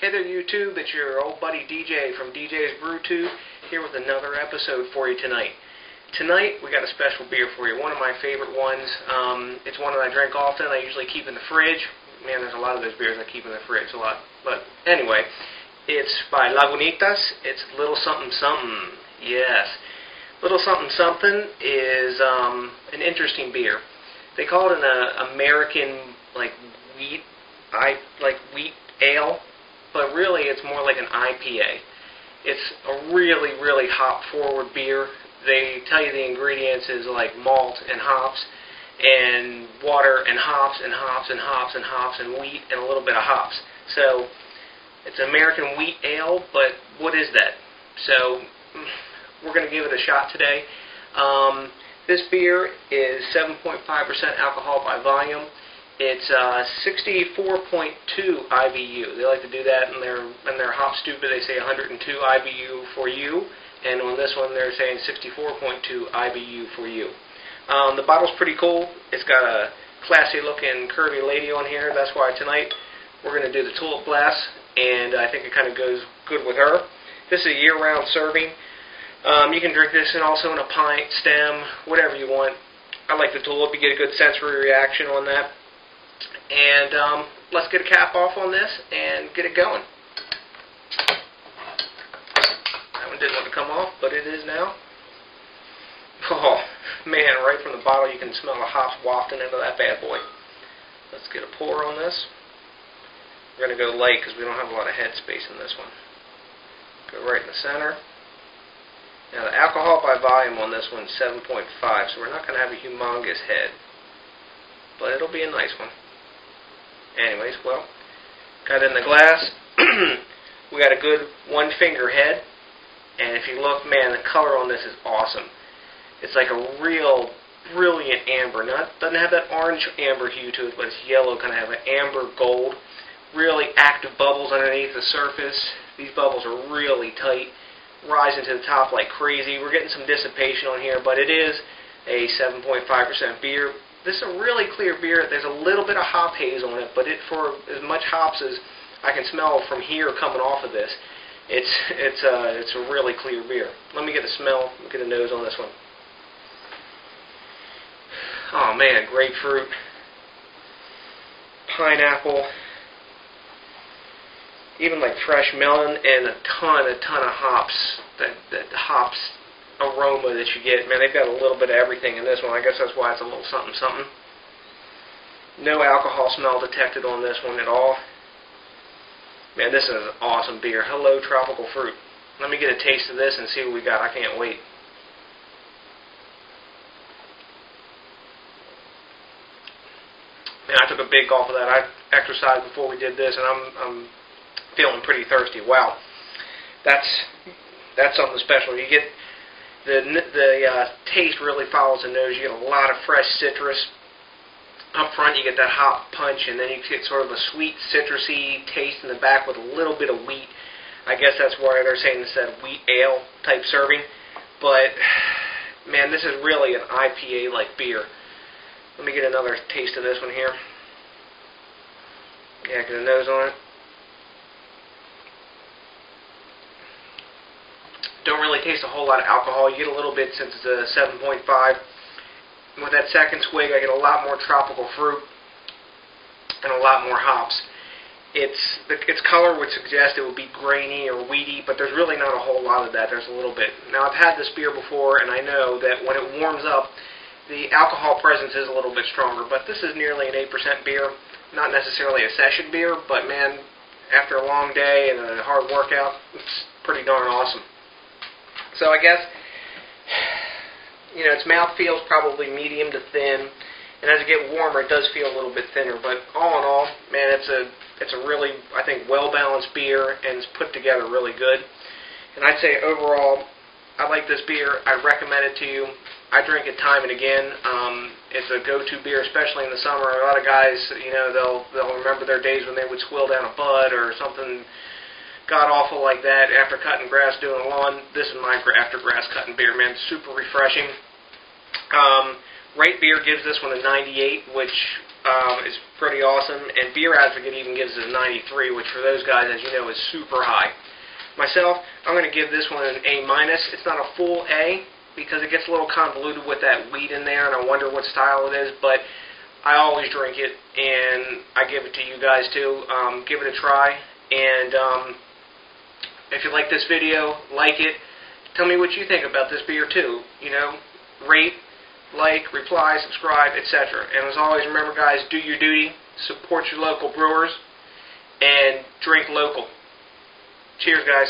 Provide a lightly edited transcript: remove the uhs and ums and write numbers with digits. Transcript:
Hey there YouTube, it's your old buddy DJ from DJs BrewTube here with another episode for you tonight. Tonight we got a special beer for you, one of my favorite ones. It's one that I drink often, I usually keep in the fridge. Man, there's a lot of those beers I keep in the fridge, a lot. But anyway, it's by Lagunitas, it's Little Something Something. Yes, Little Something Something is an interesting beer. They call it an American wheat ale. But really, it's more like an IPA. It's a really, really hop-forward beer. They tell you the ingredients is like malt and hops, and water and hops and hops and hops and hops and wheat and a little bit of hops. So it's American wheat ale, but what is that? So we're going to give it a shot today. This beer is 7.5% alcohol by volume. It's 64.2 IBU. They like to do that in their Hop Stupid. They say 102 IBU for you, and on this one they're saying 64.2 IBU for you. The bottle's pretty cool. It's got a classy looking curvy lady on here. That's why tonight we're going to do the Tulip glass, and I think it kind of goes good with her. This is a year-round serving. You can drink this also in a pint, stem, whatever you want. I like the Tulip. You get a good sensory reaction on that. And let's get a cap off on this and get it going. That one didn't want to come off, but it is now. Oh, man, right from the bottle you can smell the hops wafting into that bad boy. Let's get a pour on this. We're going to go light because we don't have a lot of head space in this one. Go right in the center. Now the alcohol by volume on this one is 7.5, so we're not going to have a humongous head. But it'll be a nice one. Anyways, well, got it in the glass. We got a good one-finger head, and if you look, man, the color on this is awesome. It's like a real brilliant amber. Doesn't have that orange amber hue to it, but it's yellow, kind of have an amber gold. Really active bubbles underneath the surface. These bubbles are really tight, rising to the top like crazy. We're getting some dissipation on here, but it is a 7.5% beer. This is a really clear beer. There's a little bit of hop haze on it, but for as much hops as I can smell from here coming off of this, it's a really clear beer. Let me get a smell. Let me get a nose on this one. Oh man, grapefruit, pineapple, even like fresh melon, and a ton of hops. That hops aroma that you get. Man, they've got a little bit of everything in this one. I guess that's why it's a little something something. No alcohol smell detected on this one at all. Man, this is an awesome beer. Hello, tropical fruit. Let me get a taste of this and see what we got. I can't wait. Man, I took a big gulp of that. I exercised before we did this, and I'm feeling pretty thirsty. Wow, that's something special. You get the taste really follows the nose. You get a lot of fresh citrus. Up front you get that hop punch, and then you get sort of a sweet citrusy taste in the back with a little bit of wheat. I guess that's why they're saying this is a wheat ale type serving. But man, this is really an IPA like beer. Let me get another taste of this one here. Yeah, get a nose on it. Don't really taste a whole lot of alcohol. You get a little bit since it's a 7.5. With that second swig, I get a lot more tropical fruit and a lot more hops. Its color would suggest it would be grainy or wheaty, but there's really not a whole lot of that. There's a little bit. Now, I've had this beer before, and I know that when it warms up, the alcohol presence is a little bit stronger. But this is nearly an 8% beer. Not necessarily a session beer, but man, after a long day and a hard workout, it's pretty darn awesome. So I guess, you know, its mouthfeel is probably medium to thin, and as it gets warmer, it does feel a little bit thinner. But all in all, man, it's a really, I think, well-balanced beer, and it's put together really good. And I'd say overall, I like this beer. I recommend it to you. I drink it time and again. It's a go-to beer, especially in the summer. A lot of guys, you know, they'll remember their days when they would swill down a bud or something god-awful like that after cutting grass, doing a lawn. This is my after grass cutting beer, man. Super refreshing. RateBeer gives this one a 98, which is pretty awesome, and BeerAdvocate even gives it a 93, which for those guys, as you know, is super high. Myself, I'm going to give this one an A-. It's not a full A, because it gets a little convoluted with that wheat in there, and I wonder what style it is, but I always drink it, and I give it to you guys too. Give it a try, and if you like this video, like it. Tell me what you think about this beer too. You know, rate, like, reply, subscribe, etc. And as always, remember guys, do your duty, support your local brewers, and drink local. Cheers guys.